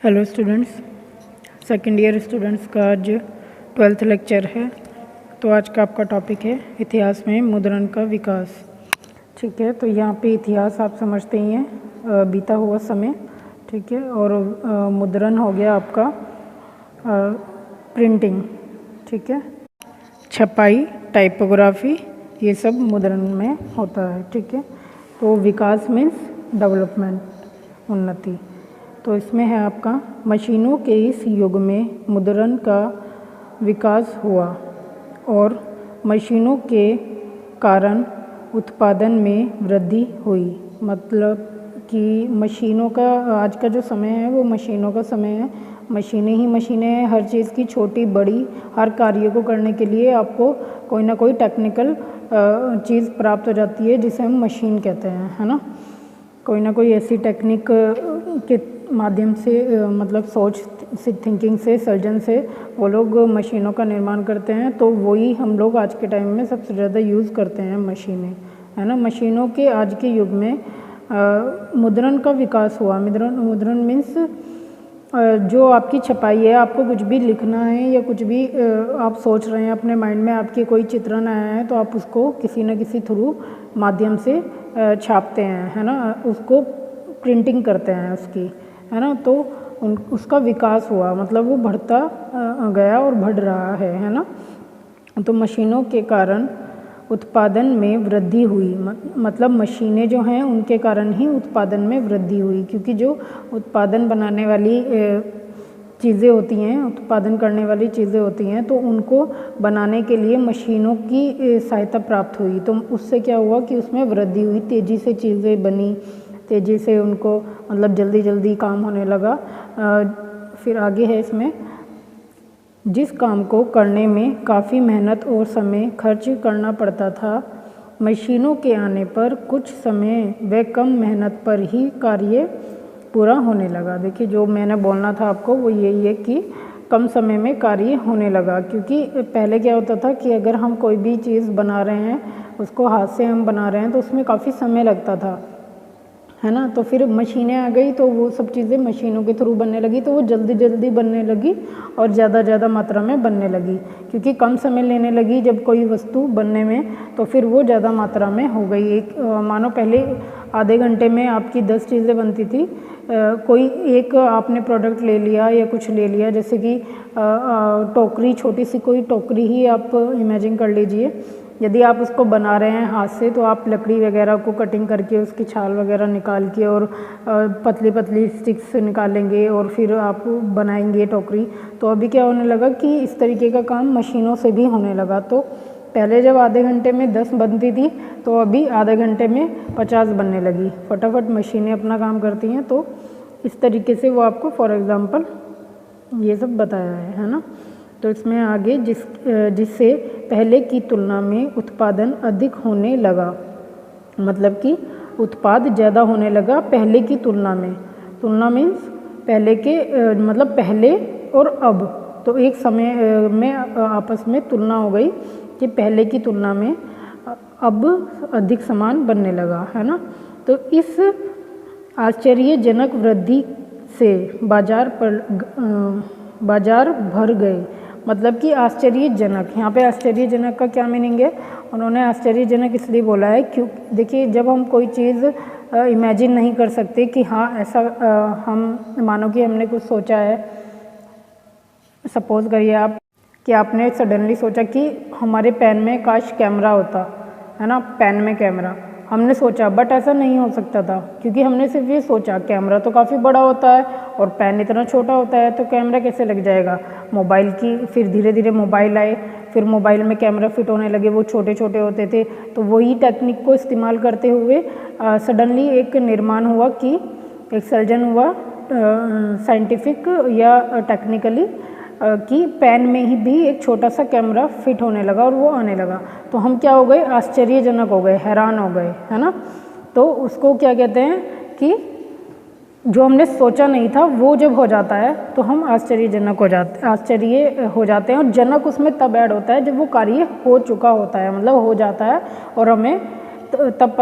Hello students, second year students का आज 12th lecture है। तो आज का आपका टॉपिक है इतिहास में मुद्रण का विकास। ठीक है, तो यहाँ पे इतिहास आप समझते ही हैं, बीता हुआ समय। ठीक है, और मुद्रण हो गया आपका प्रिंटिंग। ठीक है, छपाई, टाइपोग्राफी, ये सब मुद्रण में होता है। ठीक है, तो विकास मीन्स डेवलपमेंट, उन्नति। तो इसमें है आपका मशीनों के इस युग में मुद्रण का विकास हुआ और मशीनों के कारण उत्पादन में वृद्धि हुई। मतलब कि मशीनों का आज का जो समय है वो मशीनों का समय है। मशीनें ही मशीनें हैं, हर चीज़ की छोटी बड़ी हर कार्य को करने के लिए आपको कोई ना कोई टेक्निकल चीज़ प्राप्त हो जाती है जिसे हम मशीन कहते हैं, है ना। कोई ना कोई ऐसी टेक्निक के माध्यम से मतलब सोच से, थिंकिंग से, सर्जन से वो लोग मशीनों का निर्माण करते हैं। तो वही हम लोग आज के टाइम में सबसे ज़्यादा यूज़ करते हैं, मशीनें, है ना। मशीनों के आज के युग में मुद्रण का विकास हुआ। मुद्रण मीन्स जो आपकी छपाई है, आपको कुछ भी लिखना है या कुछ भी आप सोच रहे हैं अपने माइंड में, आपके कोई चित्रण आया है तो आप उसको किसी न किसी थ्रू माध्यम से छापते हैं, है ना। उसको प्रिंटिंग करते हैं उसकी, है ना। तो उसका विकास हुआ, मतलब वो बढ़ता गया और बढ़ रहा है ना। तो मशीनों के कारण उत्पादन में वृद्धि हुई। मतलब मशीनें जो हैं उनके कारण ही उत्पादन में वृद्धि हुई, क्योंकि जो उत्पादन बनाने वाली चीज़ें होती हैं, उत्पादन करने वाली चीज़ें होती हैं, तो उनको बनाने के लिए मशीनों की सहायता प्राप्त हुई। तो उससे क्या हुआ कि उसमें वृद्धि हुई, तेज़ी से चीज़ें बनी, तेज़ी से उनको मतलब जल्दी जल्दी काम होने लगा। फिर आगे है इसमें, जिस काम को करने में काफ़ी मेहनत और समय खर्च करना पड़ता था, मशीनों के आने पर कुछ समय व कम मेहनत पर ही कार्य पूरा होने लगा। देखिए, जो मैंने बोलना था आपको वो यही है कि कम समय में कार्य होने लगा। क्योंकि पहले क्या होता था कि अगर हम कोई भी चीज़ बना रहे हैं, उसको हाथ से हम बना रहे हैं, तो उसमें काफ़ी समय लगता था, है ना। तो फिर मशीनें आ गई तो वो सब चीज़ें मशीनों के थ्रू बनने लगी, तो वो जल्दी जल्दी बनने लगी और ज़्यादा मात्रा में बनने लगी। क्योंकि कम समय लेने लगी जब कोई वस्तु बनने में, तो फिर वो ज़्यादा मात्रा में हो गई। एक मानो पहले आधे घंटे में आपकी 10 चीज़ें बनती थी। कोई एक आपने प्रोडक्ट ले लिया या कुछ ले लिया, जैसे कि टोकरी, छोटी सी कोई टोकरी ही आप इमेजिन कर लीजिए। यदि आप उसको बना रहे हैं हाथ से, तो आप लकड़ी वगैरह को कटिंग करके उसकी छाल वगैरह निकाल के और पतली पतली स्टिक्स निकालेंगे और फिर आप बनाएंगे टोकरी। तो अभी क्या होने लगा कि इस तरीके का काम मशीनों से भी होने लगा। तो पहले जब आधे घंटे में 10 बनती थी, तो अभी आधे घंटे में 50 बनने लगी। फटाफट मशीनें अपना काम करती हैं। तो इस तरीके से वो आपको फॉर एग्ज़ाम्पल ये सब बताया है ना। तो इसमें आगे जिससे पहले की तुलना में उत्पादन अधिक होने लगा। मतलब कि उत्पाद ज़्यादा होने लगा पहले की तुलना में। तुलना मीन्स पहले के मतलब पहले और अब, तो एक समय में आपस में तुलना हो गई कि पहले की तुलना में अब अधिक सामान बनने लगा, है ना। तो इस आश्चर्यजनक वृद्धि से बाजार भर गए। मतलब कि आश्चर्यजनक, यहाँ पे आश्चर्यजनक का क्या मीनिंग है, उन्होंने आश्चर्यजनक इसलिए बोला है क्यों, देखिए जब हम कोई चीज़ इमेजिन नहीं कर सकते कि हाँ ऐसा हम मानो कि हमने कुछ सोचा है, सपोज करिए आप कि आपने सडनली सोचा कि हमारे पेन में काश कैमरा होता, है ना, पेन में कैमरा हमने सोचा, बट ऐसा नहीं हो सकता था क्योंकि हमने सिर्फ ये सोचा। कैमरा तो काफ़ी बड़ा होता है और पेन इतना छोटा होता है, तो कैमरा कैसे लग जाएगा। मोबाइल की फिर धीरे धीरे मोबाइल आए, फिर मोबाइल में कैमरा फिट होने लगे, वो छोटे छोटे होते थे। तो वही टेक्निक को इस्तेमाल करते हुए सडनली एक निर्माण हुआ कि एक सर्जन हुआ साइंटिफिक या टेक्निकली कि पेन में ही भी एक छोटा सा कैमरा फिट होने लगा और वो आने लगा। तो हम क्या हो गए, आश्चर्यजनक हो गए, हैरान हो गए, है ना। तो उसको क्या कहते हैं कि जो हमने सोचा नहीं था वो जब हो जाता है तो हम आश्चर्य हो जाते हैं। और जनक उसमें तब ऐड होता है जब वो कार्य हो चुका होता है, मतलब हो जाता है और हमें तब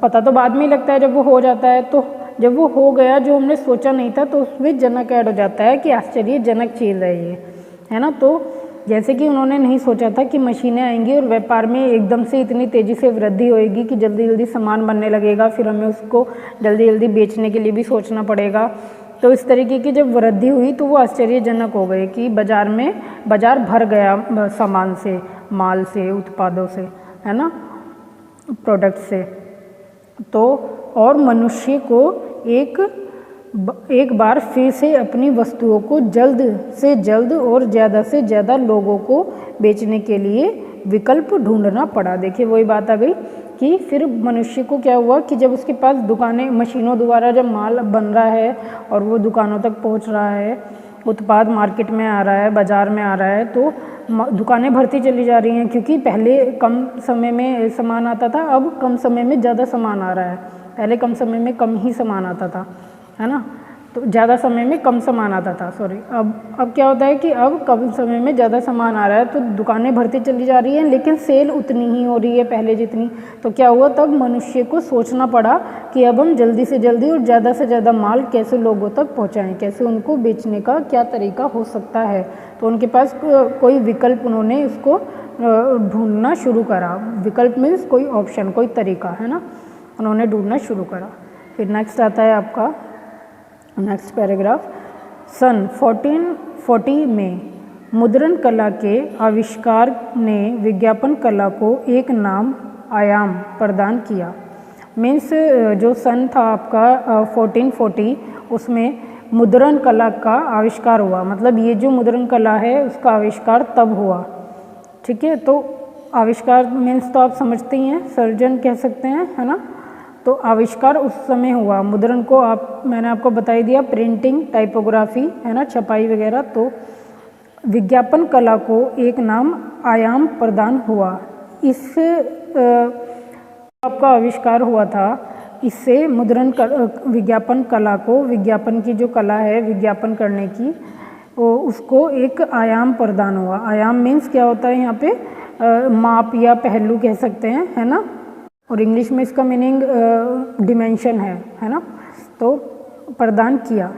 पता तो बाद में ही लगता है जब वो हो जाता है। तो जब वो हो गया जो हमने सोचा नहीं था, तो उसमें जनक ऐड हो जाता है कि आश्चर्यजनक चीज़ है ये, है ना। तो जैसे कि उन्होंने नहीं सोचा था कि मशीनें आएंगी और व्यापार में एकदम से इतनी तेज़ी से वृद्धि होएगी कि जल्दी जल्दी सामान बनने लगेगा, फिर हमें उसको जल्दी जल्दी बेचने के लिए भी सोचना पड़ेगा। तो इस तरीके की जब वृद्धि हुई तो वो आश्चर्यजनक हो गए कि बाजार भर गया सामान से, माल से, उत्पादों से, है ना, प्रोडक्ट से। तो और मनुष्य को एक बार फिर से अपनी वस्तुओं को जल्द से जल्द और ज़्यादा से ज़्यादा लोगों को बेचने के लिए विकल्प ढूंढना पड़ा। देखिए वही बात आ गई कि फिर मनुष्य को क्या हुआ कि जब उसके पास दुकानें, मशीनों द्वारा जब माल बन रहा है और वो दुकानों तक पहुंच रहा है, उत्पाद मार्केट में आ रहा है, बाज़ार में आ रहा है, तो दुकानें भरती चली जा रही हैं, क्योंकि पहले कम समय में सामान आता था, अब कम समय में ज़्यादा सामान आ रहा है। पहले कम समय में कम ही सामान आता था, है ना, तो ज़्यादा समय में कम सामान आता था, सॉरी। अब क्या होता है कि अब कम समय में ज़्यादा सामान आ रहा है, तो दुकानें भरती चली जा रही हैं, लेकिन सेल उतनी ही हो रही है पहले जितनी। तो क्या हुआ, तब मनुष्य को सोचना पड़ा कि अब हम जल्दी से जल्दी और ज़्यादा से ज़्यादा माल कैसे लोगों तक पहुँचाएँ, कैसे उनको बेचने का क्या तरीका हो सकता है। तो उनके पास कोई विकल्प, उन्होंने उसको ढूंढना शुरू करा। विकल्प मीन्स कोई ऑप्शन, कोई तरीका, है ना, उन्होंने ढूंढना शुरू करा। फिर नेक्स्ट आता है आपका नेक्स्ट पैराग्राफ। सन 1440 में मुद्रण कला के आविष्कार ने विज्ञापन कला को एक नाम, आयाम प्रदान किया। मीन्स जो सन था आपका 1440, उसमें मुद्रण कला का आविष्कार हुआ। मतलब ये जो मुद्रण कला है उसका आविष्कार तब हुआ, ठीक है। तो आविष्कार मीन्स तो आप समझते ही हैं, सर्जन कह सकते हैं, है ना। तो आविष्कार उस समय हुआ। मुद्रण को मैंने आपको बता ही दिया, प्रिंटिंग, टाइपोग्राफी, है ना, छपाई वगैरह। तो विज्ञापन कला को एक नाम, आयाम प्रदान हुआ। इस आपका आविष्कार हुआ था, इससे विज्ञापन कला को, विज्ञापन की जो कला है विज्ञापन करने की, वो उसको एक आयाम प्रदान हुआ। आयाम मीन्स क्या होता है यहाँ पे, माप या पहलू कह सकते हैं, है ना, और इंग्लिश में इसका मीनिंग डिमेंशन है ना। तो प्रदान किया,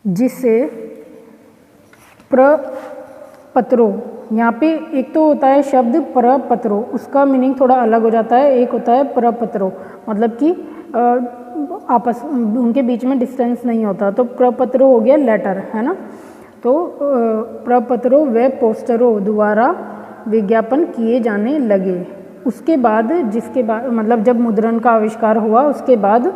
जिससे प्रपत्रो, यहाँ पे एक तो होता है शब्द प्रपत्रो, उसका मीनिंग थोड़ा अलग हो जाता है। एक होता है प्रपत्रो, मतलब कि आपस उनके बीच में डिस्टेंस नहीं होता। तो प्रपत्रो हो गया लेटर, है ना। तो प्रपत्रों व पोस्टरों द्वारा विज्ञापन किए जाने लगे। उसके बाद, जिसके बाद मतलब जब मुद्रण का आविष्कार हुआ उसके बाद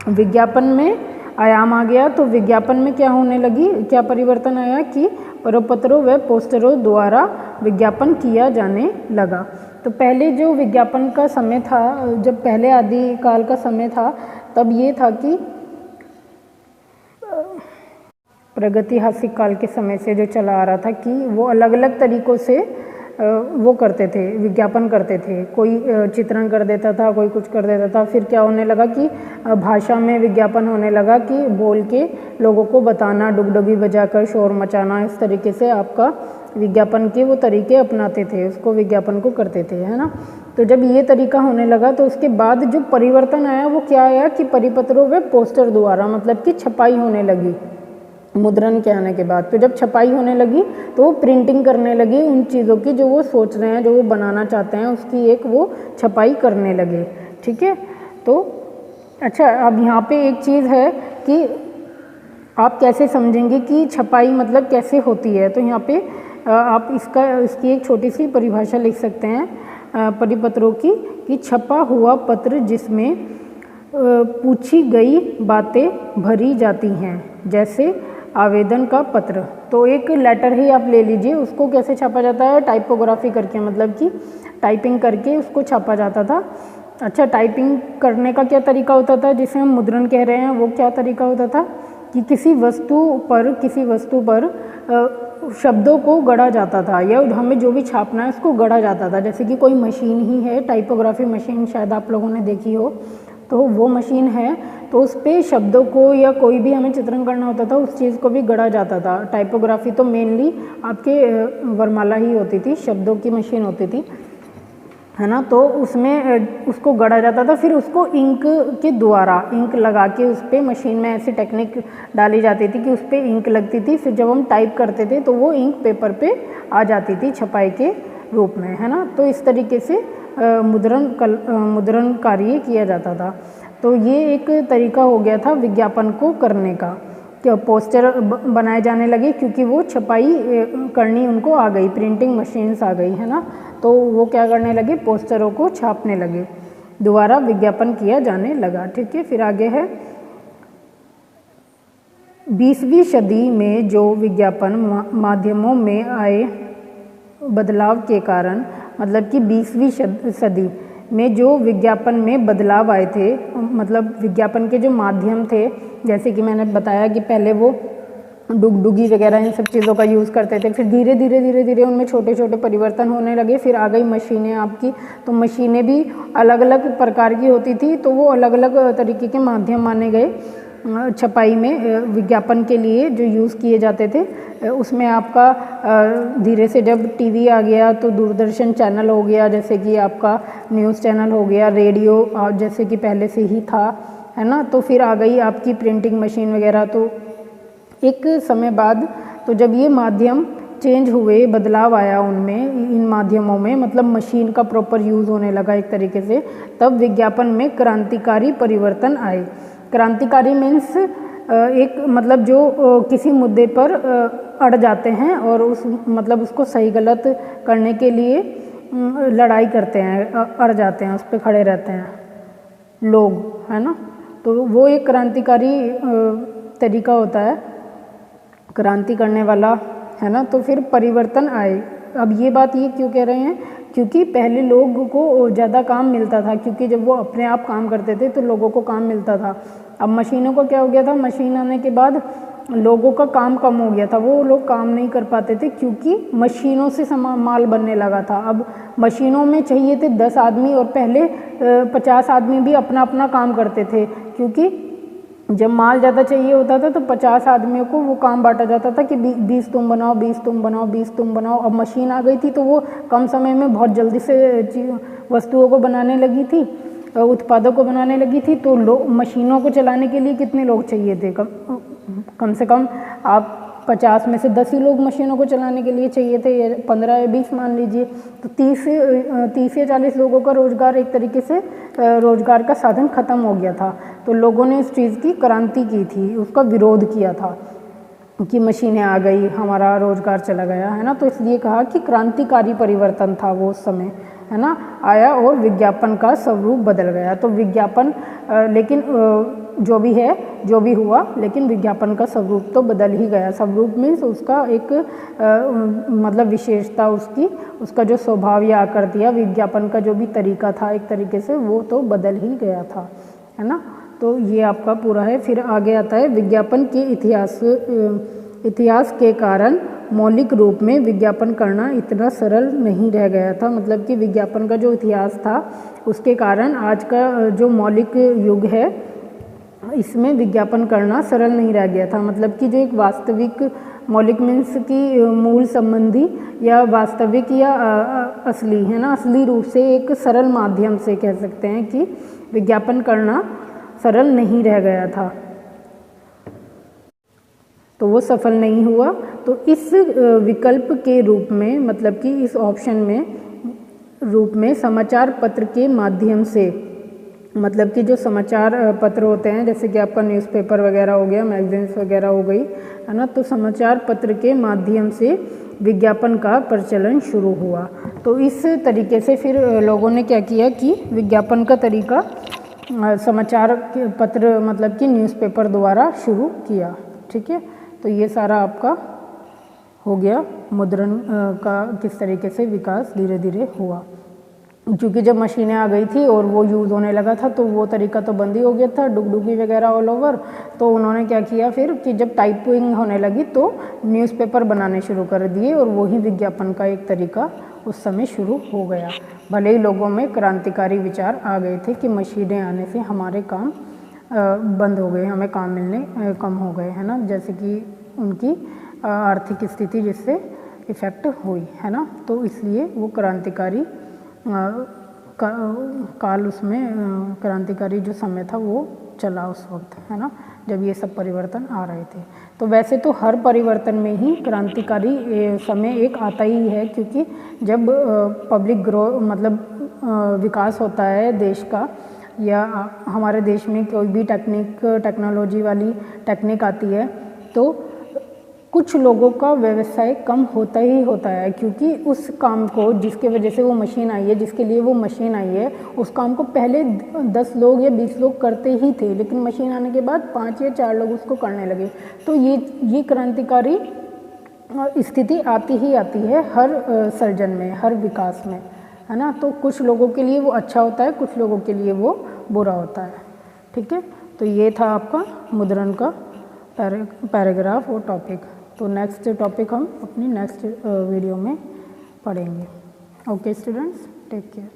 विज्ञापन में आयाम आ गया। तो विज्ञापन में क्या होने लगी, क्या परिवर्तन आया कि प्रपत्रों व पोस्टरों द्वारा विज्ञापन किया जाने लगा। तो पहले जो विज्ञापन का समय था, जब पहले आदि काल का समय था, तब ये था कि प्रागैतिहासिक काल के समय से जो चला आ रहा था कि वो अलग अलग तरीक़ों से वो करते थे, विज्ञापन करते थे। कोई चित्रण कर देता था, कोई कुछ कर देता था। फिर क्या होने लगा कि भाषा में विज्ञापन होने लगा कि बोल के लोगों को बताना, डुगडुगी बजाकर शोर मचाना, इस तरीके से आपका विज्ञापन के वो तरीके अपनाते थे, उसको विज्ञापन को करते थे, है ना। तो जब ये तरीका होने लगा तो उसके बाद जो परिवर्तन आया वो क्या आया कि परिपत्रों व पोस्टर द्वारा, मतलब कि छपाई होने लगी मुद्रण के आने के बाद। तो जब छपाई होने लगी तो वो प्रिंटिंग करने लगी उन चीज़ों की जो वो सोच रहे हैं, जो वो बनाना चाहते हैं, उसकी एक वो छपाई करने लगे, ठीक है। तो अच्छा, अब यहाँ पे एक चीज़ है कि आप कैसे समझेंगे कि छपाई मतलब कैसे होती है। तो यहाँ पे आप इसकी एक छोटी सी परिभाषा लिख सकते हैं परिपत्रों की, कि छपा हुआ पत्र जिसमें पूछी गई बातें भरी जाती हैं, जैसे आवेदन का पत्र। तो एक लेटर ही आप ले लीजिए, उसको कैसे छापा जाता है, टाइपोग्राफी करके, मतलब कि टाइपिंग करके उसको छापा जाता था। अच्छा, टाइपिंग करने का क्या तरीका होता था, जिसे हम मुद्रण कह रहे हैं, वो क्या तरीका होता था कि किसी वस्तु पर शब्दों को गढ़ा जाता था, या हमें जो भी छापना है उसको गढ़ा जाता था। जैसे कि कोई मशीन ही है, टाइपोग्राफी मशीन शायद आप लोगों ने देखी हो, तो वो मशीन है, तो उस पर शब्दों को या कोई भी हमें चित्रण करना होता था, उस चीज़ को भी गढ़ा जाता था। टाइपोग्राफी तो मेनली आपके वर्णमाला ही होती थी, शब्दों की मशीन होती थी, है ना। तो उसमें उसको गढ़ा जाता था, फिर उसको इंक के द्वारा इंक लगा के उस पर मशीन में ऐसी टेक्निक डाली जाती थी कि उस पर इंक लगती थी, फिर जब हम टाइप करते थे तो वो इंक पेपर पे आ जाती थी छपाई के रूप में, है ना। तो इस तरीके से मुद्रण कार्य किया जाता था। तो ये एक तरीका हो गया था विज्ञापन को करने का, कि पोस्टर बनाए जाने लगे क्योंकि वो छपाई करनी उनको आ गई, प्रिंटिंग मशीन्स आ गई, है ना। तो वो क्या करने लगे, पोस्टरों को छापने लगे, दोबारा विज्ञापन किया जाने लगा। ठीक है, फिर आगे है 20वीं सदी में जो विज्ञापन माध्यमों में आए बदलाव के कारण, मतलब कि 20वीं सदी में जो विज्ञापन में बदलाव आए थे, मतलब विज्ञापन के जो माध्यम थे, जैसे कि मैंने बताया कि पहले वो डुगडुगी वगैरह इन सब चीज़ों का यूज़ करते थे, फिर धीरे धीरे उनमें छोटे छोटे परिवर्तन होने लगे। फिर आ गई मशीनें आपकी, तो मशीनें भी अलग अलग प्रकार की होती थी, तो वो अलग अलग तरीके के माध्यम माने गए छपाई में विज्ञापन के लिए जो यूज़ किए जाते थे। उसमें आपका धीरे से जब टीवी आ गया तो दूरदर्शन चैनल हो गया, जैसे कि आपका न्यूज़ चैनल हो गया, रेडियो जैसे कि पहले से ही था, है ना। तो फिर आ गई आपकी प्रिंटिंग मशीन वगैरह। तो एक समय बाद तो जब ये माध्यम चेंज हुए, बदलाव आया उनमें, इन माध्यमों में, मतलब मशीन का प्रॉपर यूज़ होने लगा एक तरीके से, तब विज्ञापन में क्रांतिकारी परिवर्तन आए। क्रांतिकारी मीन्स एक मतलब जो किसी मुद्दे पर अड़ जाते हैं और उस मतलब उसको सही गलत करने के लिए लड़ाई करते हैं, अड़ जाते हैं, उस पर खड़े रहते हैं लोग, है ना। तो वो एक क्रांतिकारी तरीका होता है, क्रांति करने वाला, है ना। तो फिर परिवर्तन आए। अब ये बात ये क्यों कह रहे हैं, क्योंकि पहले लोगों को ज़्यादा काम मिलता था, क्योंकि जब वो अपने आप काम करते थे तो लोगों को काम मिलता था। अब मशीनों का क्या हो गया था, मशीन आने के बाद लोगों का काम कम हो गया था, वो लोग काम नहीं कर पाते थे क्योंकि मशीनों से माल बनने लगा था। अब मशीनों में चाहिए थे 10 आदमी और पहले 50 आदमी भी अपना अपना काम करते थे, क्योंकि जब माल ज़्यादा चाहिए होता था तो 50 आदमियों को वो काम बांटा जाता था कि 20 तुम बनाओ, 20 तुम बनाओ, 20 तुम बनाओ। अब मशीन आ गई थी तो वो कम समय में बहुत जल्दी से वस्तुओं को बनाने लगी थी, उत्पादों को बनाने लगी थी। तो मशीनों को चलाने के लिए कितने लोग चाहिए थे, कम से कम आप 50 में से 10 ही लोग मशीनों को चलाने के लिए चाहिए थे, या 15 या 20 मान लीजिए। तो 30 या 40 लोगों का रोजगार एक तरीके से रोजगार का साधन खत्म हो गया था। तो लोगों ने इस चीज़ की क्रांति की थी, उसका विरोध किया था कि मशीनें आ गई, हमारा रोजगार चला गया, है ना। तो इसलिए कहा कि क्रांतिकारी परिवर्तन था वो उस समय, है ना, आया और विज्ञापन का स्वरूप बदल गया। तो विज्ञापन लेकिन जो भी है, जो भी हुआ, लेकिन विज्ञापन का स्वरूप तो बदल ही गया। स्वरूप मीन्स उसका एक मतलब विशेषता, उसका जो स्वभाव या आकृति या विज्ञापन का जो भी तरीका था एक तरीके से, वो तो बदल ही गया था, है ना। तो ये आपका पूरा है। फिर आगे आता है विज्ञापन के इतिहास के कारण मौलिक रूप में विज्ञापन करना इतना सरल नहीं रह गया था। मतलब कि विज्ञापन का जो इतिहास था उसके कारण आज का जो मौलिक युग है इसमें विज्ञापन करना सरल नहीं रह गया था। मतलब कि जो एक वास्तविक मौलिक मीन्स की मूल संबंधी या वास्तविक या असली, है ना, असली रूप से एक सरल माध्यम से कह सकते हैं कि विज्ञापन करना सरल नहीं रह गया था, तो वो सफल नहीं हुआ। तो इस विकल्प के रूप में, मतलब कि इस ऑप्शन में रूप में समाचार पत्र के माध्यम से, मतलब कि जो समाचार पत्र होते हैं जैसे कि आपका न्यूज़पेपर वगैरह हो गया, मैगजीन्स वगैरह हो गई, है ना, तो समाचार पत्र के माध्यम से विज्ञापन का प्रचलन शुरू हुआ। तो इस तरीके से फिर लोगों ने क्या किया कि विज्ञापन का तरीका समाचार पत्र मतलब कि न्यूज़पेपर द्वारा शुरू किया। ठीक है, तो ये सारा आपका हो गया मुद्रण का किस तरीके से विकास धीरे धीरे हुआ। क्योंकि जब मशीनें आ गई थी और वो यूज़ होने लगा था तो वो तरीका तो बंद ही हो गया था, डुगडुगी वगैरह ऑल ओवर। तो उन्होंने क्या किया फिर कि जब टाइपिंग होने लगी तो न्यूज़पेपर बनाने शुरू कर दिए और वही विज्ञापन का एक तरीका उस समय शुरू हो गया। भले ही लोगों में क्रांतिकारी विचार आ गए थे कि मशीनें आने से हमारे काम बंद हो गए, हमें काम मिलने कम हो गए, है ना, जैसे कि उनकी आर्थिक स्थिति जिससे इफ़ेक्ट हुई, है ना। तो इसलिए वो क्रांतिकारी काल उसमें क्रांतिकारी जो समय था वो चला उस वक्त, है ना, जब ये सब परिवर्तन आ रहे थे। तो वैसे तो हर परिवर्तन में ही क्रांतिकारी समय एक आता ही है, क्योंकि जब पब्लिक मतलब विकास होता है देश का, या हमारे देश में कोई भी टेक्नोलॉजी वाली टेक्निक आती है, तो कुछ लोगों का व्यवसाय कम होता ही होता है, क्योंकि उस काम को जिसके वजह से वो मशीन आई है, जिसके लिए वो मशीन आई है, उस काम को पहले 10 लोग या 20 लोग करते ही थे, लेकिन मशीन आने के बाद 5 या 4 लोग उसको करने लगे। तो ये क्रांतिकारी स्थिति आती ही आती है हर सर्जन में, हर विकास में, है ना। तो कुछ लोगों के लिए वो अच्छा होता है, कुछ लोगों के लिए वो बुरा होता है, ठीक है। तो ये था आपका मुद्रण का पैराग्राफ और टॉपिक। तो नेक्स्ट टॉपिक हम अपनी नेक्स्ट वीडियो में पढ़ेंगे। Okay students, take care.